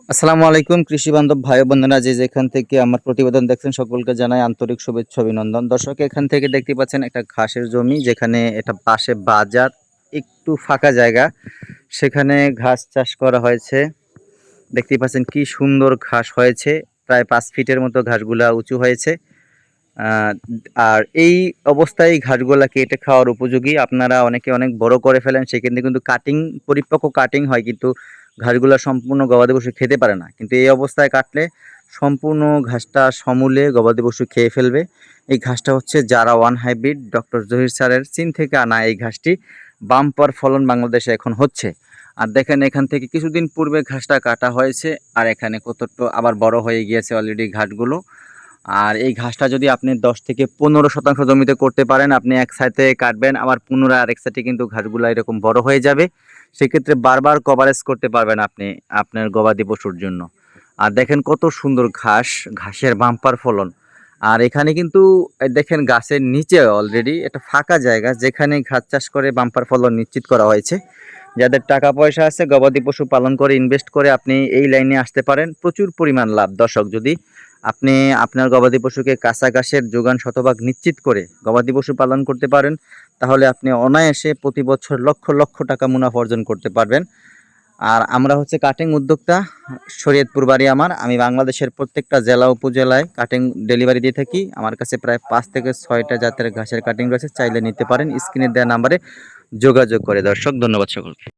আসসালামু আলাইকুম কৃষি বান্ধব ভাই বোনেরা যে যেখান থেকে আমার প্রতিবেদন দেখছেন সকলকে জানাই আন্তরিক শুভেচ্ছা অভিনন্দন। দর্শক এখান থেকে দেখতে পাচ্ছেন একটা ঘাসের জমি, যেখানে এটা পাশে বাজার, একটু ফাঁকা জায়গা, সেখানে ঘাস চাষ করা হয়েছে। দেখতে পাচ্ছেন কি সুন্দর ঘাস হয়েছে, প্রায় 5 ফিটের মতো ঘাসগুলা উঁচু হয়েছে। আহ, আর এই অবস্থায় এই ঘাসগুলা কেটে খাওয়ার উপযোগী। আপনারা অনেকে অনেক বড় করে ফেলেন, সেখানে কিন্তু কাটিং, পরিপক্ক কাটিং হয়, কিন্তু ঘাসগুলা সম্পূর্ণ গবাদি পশু খেতে পারে না। কিন্তু এই অবস্থায় কাটলে সম্পূর্ণ ঘাসটা সমূলে গবাদি পশু খেয়ে ফেলবে। এই ঘাসটা হচ্ছে যারা ওয়ান হাইব্রিড ডক্টর জহির স্যারের চীন থেকে আনা এই ঘাসটি। বাম্পার ফলন বাংলাদেশে এখন হচ্ছে। আর দেখেন এখান থেকে কিছুদিন পূর্বে ঘাসটা কাটা হয়েছে, আর এখানে কতটা আবার বড় হয়ে গিয়েছে অলরেডি ঘাসগুলো। আর এই ঘাসটা যদি আপনি 10 থেকে 15% জমিতে করতে পারেন, আপনি এক সাইডে কাটবেন, আবার পুনরায় আরেক সাইডে কিন্তু ঘাসগুলো এরকম বড় হয়ে যাবে। সেক্ষেত্রে বারবার কভারেজ করতে পারবেন আপনি আপনার গবাদি পশুর জন্য। আর দেখেন কত সুন্দর ঘাস, ঘাসের বাম্পার ফলন। আর এখানে কিন্তু দেখেন গাছের নিচে অলরেডি একটা ফাঁকা জায়গা, যেখানে ঘাস চাষ করে বাম্পার ফলন নিশ্চিত করা হয়েছে। যাদের টাকা পয়সা আছে গবাদি পশু পালন করে ইনভেস্ট করে আপনি এই লাইনে আসতে পারেন, প্রচুর পরিমাণ লাভ। দর্শক, যদি আপনি আপনার গবাদি পশুকে কাঁচা ঘাসের যোগান শতভাগ নিশ্চিত করে গবাদি পশু পালন করতে পারেন, তাহলে আপনি অনায়াসে প্রতি বছর লক্ষ লক্ষ টাকা মুনাফা অর্জন করতে পারবেন। আর আমরা হচ্ছে কাটিং উদ্যোক্তা, শরীয়তপুর বাড়ি আমার। আমি বাংলাদেশের প্রত্যেকটা জেলা উপজেলায় কাটিং ডেলিভারি দিয়ে থাকি। আমার কাছে প্রায় 5 থেকে 6টা জাতের ঘাসের কাটিং রয়েছে, চাইলে নিতে পারেন। স্ক্রিনে দেওয়া নাম্বারে যোগাযোগ করে। দর্শক, ধন্যবাদ সকলকে।